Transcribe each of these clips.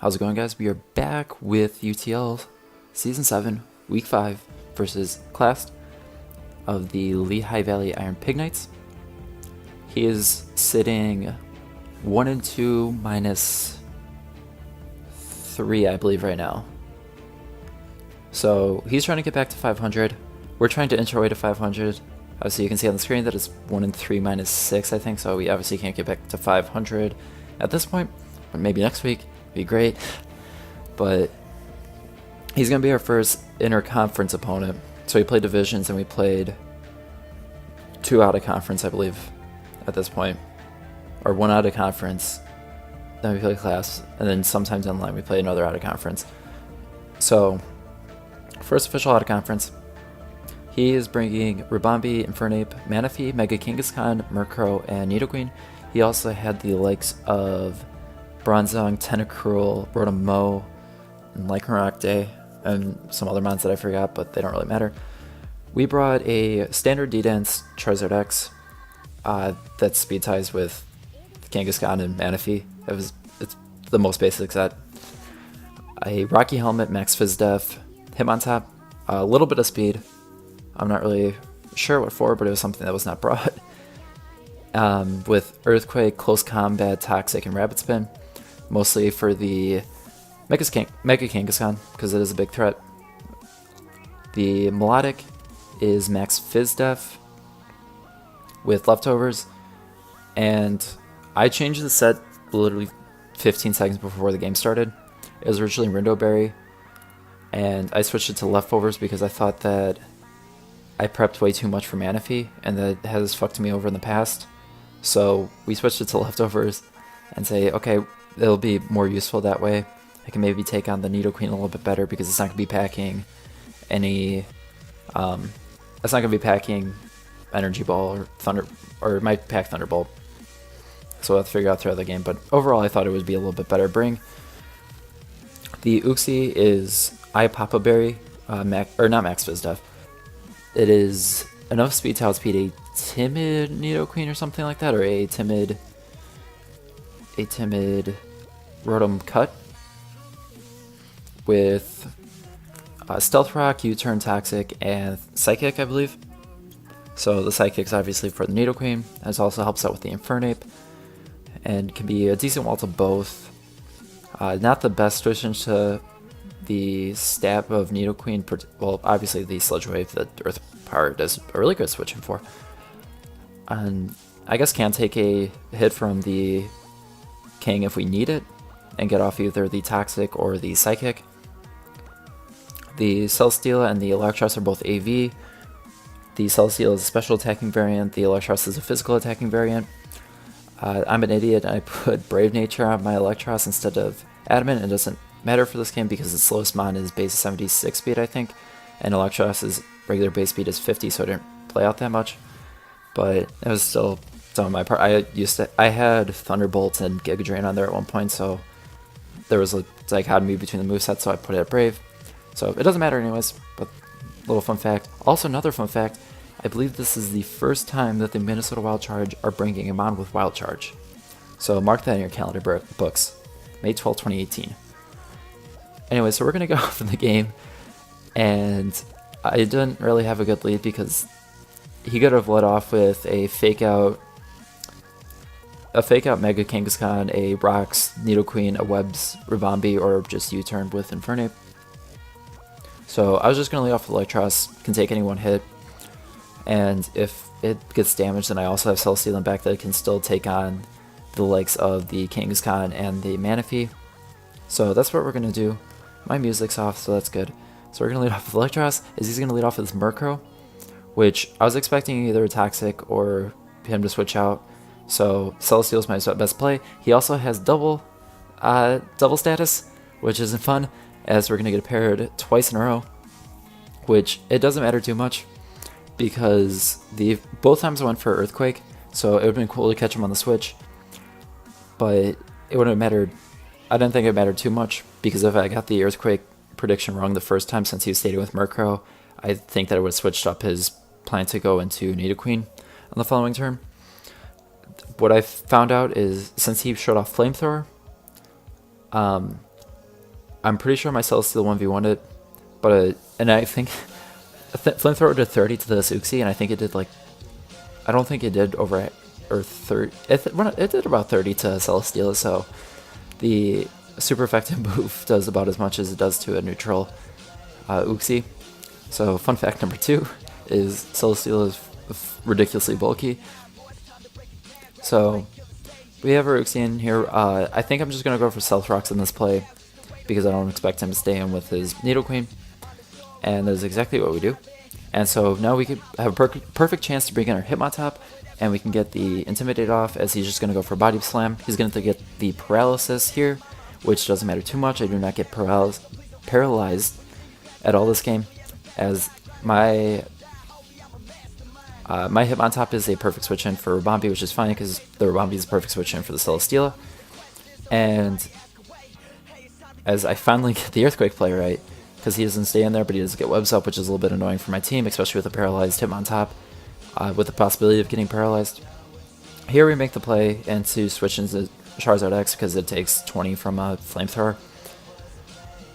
How's it going, guys? We are back with UTL Season 7, Week 5 versus Class of the Lehigh Valley Iron Pig Knights. He is sitting 1-2 minus 3, I believe, right now. So he's trying to get back to 500. We're trying to inch our way to 500. Obviously, you can see on the screen that it's 1-3 minus 6, I think. So we obviously can't get back to 500 at this point, but maybe next week. Be great, but he's gonna be our first inter-conference opponent. So we played divisions and we played 2 out of conference, I believe, at this point, or 1 out of conference. Then we play class, and then sometimes online we play another out of conference. So first official out of conference, he is bringing Rubambi, Infernape, Manaphy, Mega Kangaskhan, Murkrow, and Nidoqueen. He also had the likes of Bronzong, Tentacruel, Rotom-Mow, and Lycanroc, and some other mons that I forgot, but they don't really matter. We brought a standard D-Dance Charizard X that speed ties with Kangaskhan and Manaphy. It's the most basic set. A Rocky Helmet, Max Fizdef, Hitmontop, a little bit of speed. I'm not really sure what for, but it was something that was not brought. With Earthquake, Close Combat, Toxic, and Rapid Spin. Mostly for the Mega Kangaskhan, because it is a big threat. The Melodic is Max Fizdef with Leftovers. And I changed the set literally 15 seconds before the game started. It was originally Rindo Berry, and I switched it to Leftovers because I thought that I prepped way too much for Manaphy, and that has fucked me over in the past. So we switched it to Leftovers and say, okay, it'll be more useful that way. I can maybe take on the Nidoqueen a little bit better because it's not going to be packing any, it's not going to be packing Energy Ball or Thunder, or it might pack Thunderbolt. So we'll have to figure out throughout the game, but overall I thought it would be a little bit better. The Uxie is Papa Berry, not Max Fizdef. It is enough speed to outspeed a timid Nidoqueen or something like that, or a timid Rotom Cut with Stealth Rock, U-Turn, Toxic, and Psychic, I believe. So the Psychic's obviously for the Nidoqueen. It also helps out with the Infernape and can be a decent wall to both. Not the best switch into the stab of Nidoqueen. Well, obviously the Sludge Wave, the Earth Power, does a really good switching for. And I guess can take a hit from the King if we need it, and get off either the Toxic or the Psychic. The Celesteela and the Electros are both AV. The Celesteela is a special attacking variant, the Electros is a physical attacking variant. I'm an idiot and I put Brave Nature on my Electros instead of Adamant. It doesn't matter for this game because its slowest mon is base 76 speed, I think, and Electros's regular base speed is 50, so it didn't play out that much. But it was still some of my part. I had Thunderbolt and Giga Drain on there at one point, so there was a dichotomy between the movesets, so I put it at Brave. So it doesn't matter anyways, but little fun fact. Also, another fun fact, I believe this is the first time that the Minnesota Wild Charge are bringing a mon with Wild Charge. So mark that in your calendar books. May 12, 2018. Anyway, so we're going to go off in the game, and I didn't really have a good lead because he could have led off with a fake out Mega Kangaskhan, a Rocks, Nidoqueen, a Webs, Rubambi, or just U-turn with Infernape. So I was just going to lead off with Electros, can take any one hit, and if it gets damaged, then I also have Celesteela in back that can still take on the likes of the Kangaskhan and the Manaphy. So that's what we're going to do. My music's off, so that's good. So we're going to lead off with Electros. He's going to lead off with Murkrow, which I was expecting either a Toxic or him to switch out. So Celesteela's my best play. He also has double status, which isn't fun, as we're going to get paired twice in a row, which it doesn't matter too much because both times I went for Earthquake, so it would have been cool to catch him on the switch, but it wouldn't have mattered. I didn't think it mattered too much because if I got the Earthquake prediction wrong the first time since he was staying with Murkrow, I think that it would have switched up his plan to go into Nidoqueen on the following turn. What I found out is since he showed off Flamethrower, I'm pretty sure my Celesteela 1v1'd it, but and I think Flamethrower did 30 to this Uxie, and I think it did like, I don't think it did over or 30. It did about 30 to Celesteela, so the super effective move does about as much as it does to a neutral Uxie. So fun fact number 2 is Celesteela is ridiculously bulky. So we have our Uxie in here. I think I'm just going to go for Stealth Rocks in this play because I don't expect him to stay in with his Needle Queen. And that is exactly what we do. And so now we could have a perfect chance to bring in our Hitmontop, and we can get the Intimidate off as he's just going to go for Body Slam. He's going to get the Paralysis here, which doesn't matter too much. I do not get paralyzed at all this game, as my Hitmontop is a perfect switch in for Ribombee, which is fine because the Ribombee is a perfect switch in for the Celesteela. And as I finally get the Earthquake play right, because he doesn't stay in there, but he does get webs up, which is a little bit annoying for my team, especially with a paralyzed Hitmontop, with the possibility of getting paralyzed. Here we make the play and to switch into Charizard X because it takes 20 from a Flamethrower.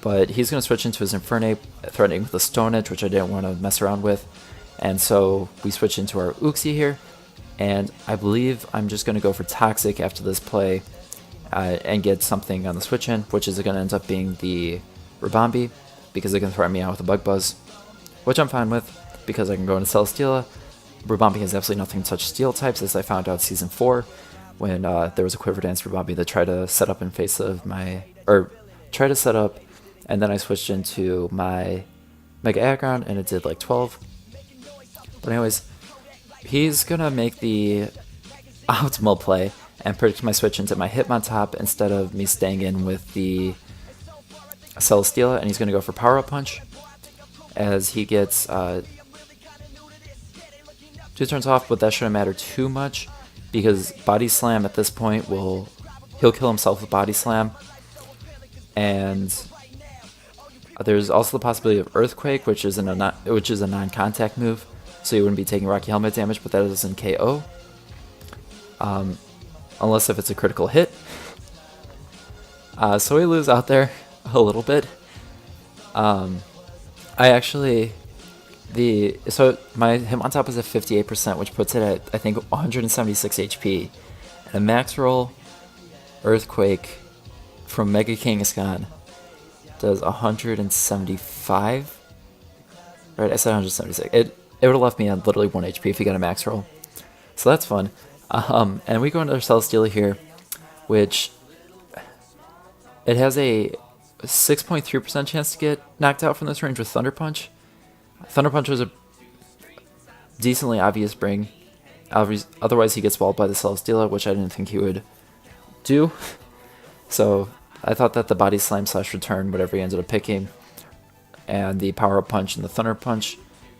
But he's going to switch into his Infernape, threatening with a Stone Edge, which I didn't want to mess around with. And so we switch into our Uxie here, and I believe I'm just going to go for Toxic after this play and get something on the switch in, which is going to end up being the Ribombee, because it can threaten me out with a Bug Buzz, which I'm fine with, because I can go into Celesteela. Ribombee has absolutely nothing to touch Steel types, as I found out Season 4, when there was a Quiver Dance Ribombee that tried to set up in face of my, or tried to set up, and then I switched into my Mega Aggron, and it did like 12. But anyways, he's gonna make the optimal play and predict my switch into my Hitmontop instead of me staying in with the Celesteela, and he's going to go for Power Up Punch as he gets 2 turns off, but that shouldn't matter too much because Body Slam at this point he'll kill himself with Body Slam, and there's also the possibility of Earthquake, which is a non-contact move, so you wouldn't be taking Rocky Helmet damage, but that doesn't KO, unless if it's a critical hit. So we lose out there a little bit. So my Hitmontop is at 58%, which puts it at, I think, 176 HP. And a max roll Earthquake from Mega Kangaskhan does 175. Right, I said 176. It would have left me at literally 1 HP if he got a max roll. So that's fun. And we go into our Celesteela here, which it has a 6.3% chance to get knocked out from this range with Thunder Punch. Thunder Punch was a decently obvious bring. Otherwise, he gets walled by the Celesteela, which I didn't think he would do. So I thought that the Body Slam / Return, whatever he ended up picking, and the Power Up Punch and the Thunder Punch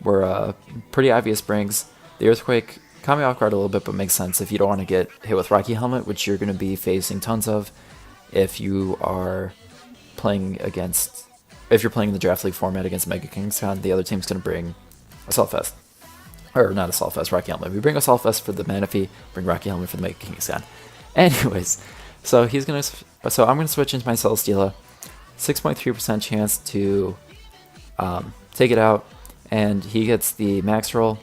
were pretty obvious brings. The Earthquake caught me off guard a little bit, but makes sense if you don't want to get hit with Rocky Helmet, which you're going to be facing tons of if you are playing against, if you're playing in the Draft League format against Mega Kangaskhan. The other team's going to bring Assault Vest. Or not Assault Vest, Rocky Helmet. We bring Assault Vest for the Manaphy, bring Rocky Helmet for the Mega Kangaskhan. Anyways, so I'm going to switch into my Celesteela. 6.3% chance to take it out, and he gets the max roll.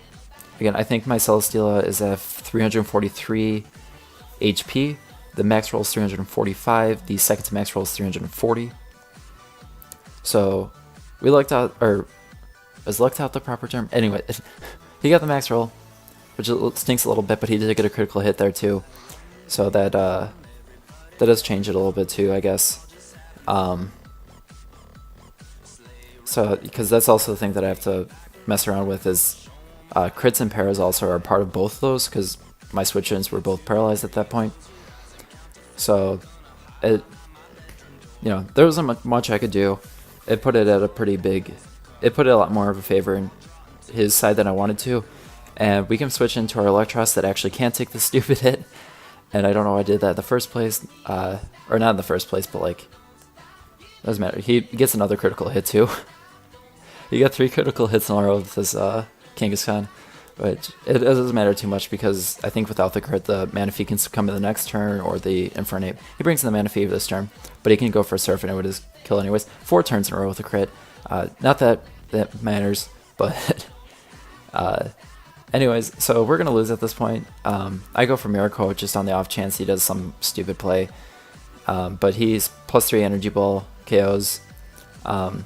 Again, I think my Celesteela is at 343 HP. The max roll is 345. The second to max roll is 340. So we lucked out, or is lucked out the proper term? Anyway, he got the max roll, which stinks a little bit, but he did get a critical hit there too. So that does change it a little bit too, I guess. So because that's also the thing that I have to mess around with is crits and paras also are part of both of those, because my switch-ins were both paralyzed at that point. So there wasn't much I could do. It put it at a pretty big, it put it a lot more of a favor in his side than I wanted to. And we can switch into our Electros that actually can't take the stupid hit. And I don't know why I did that in the first place, or not in the first place, but like, doesn't matter. He gets another critical hit too. He got 3 critical hits in a row with this Kangaskhan. But it doesn't matter too much because I think without the crit, the Manaphy can come in the next turn or the Infernape. He brings in the Manaphy this turn, but he can go for a Surf and it would just kill anyways. 4 turns in a row with a crit. Not that that matters, but anyways, so we're going to lose at this point. I go for Miracle just on the off chance he does some stupid play. But he's +3 Energy Ball, KOs. I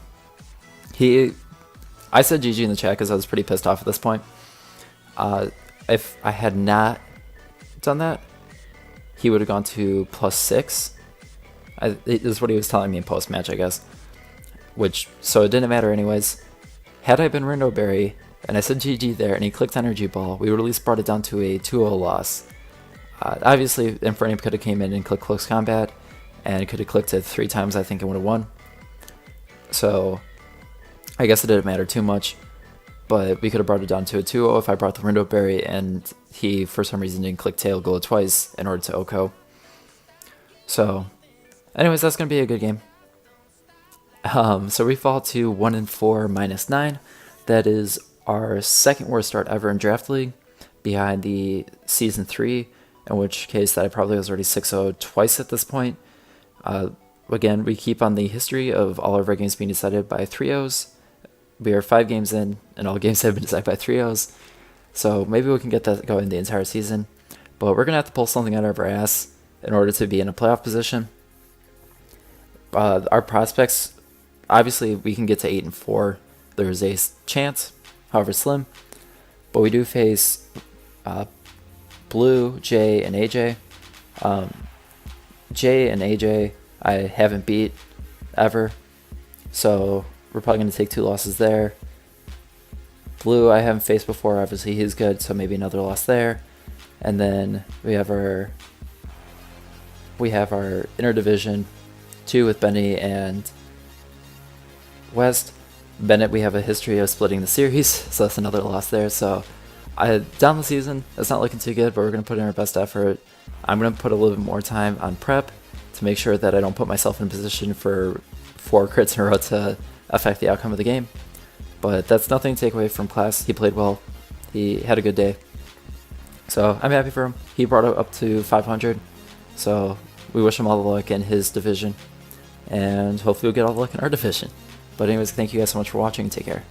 said GG in the chat because I was pretty pissed off at this point. If I had not done that, he would have gone to +6. This is what he was telling me in post-match, I guess. So it didn't matter anyways. Had I been Rindo Berry, and I said GG there, and he clicked Energy Ball, we would at least brought it down to a 2-0 loss. Obviously, Infernape could have came in and clicked Close Combat, and could have clicked it 3 times, I think, and would have won. So I guess it didn't matter too much. But we could have brought it down to a 2-0 if I brought the Rindo Berry and he, for some reason, didn't click Tail Glow twice in order to OHKO. So, anyways, that's going to be a good game. So we fall to 1-4 -9. That is our second worst start ever in Draft League, behind the Season 3, in which case that I probably was already 6-0 twice at this point. Again, we keep on the history of all of our games being decided by 3-0s. We are 5 games in, and all games have been decided by 3-0s. So maybe we can get that going the entire season. But we're going to have to pull something out of our ass in order to be in a playoff position. Our prospects, obviously, we can get to 8-4. There's a chance, however slim. But we do face Blue, Jay, and AJ. Jay and AJ I haven't beat ever. So we're probably going to take 2 losses there. Blue I haven't faced before, obviously he's good, so maybe another loss there. And then we have our interdivision 2 with Benny and West. Bennett, we have a history of splitting the series, so that's another loss there. So down the season, it's not looking too good, but we're going to put in our best effort. I'm going to put a little bit more time on prep to make sure that I don't put myself in a position for 4 crits in a row to affect the outcome of the game. But that's nothing to take away from Class. He played well. He had a good day. So I'm happy for him. He brought it up to 500. So we wish him all the luck in his division. And hopefully we'll get all the luck in our division. But anyways, thank you guys so much for watching. Take care.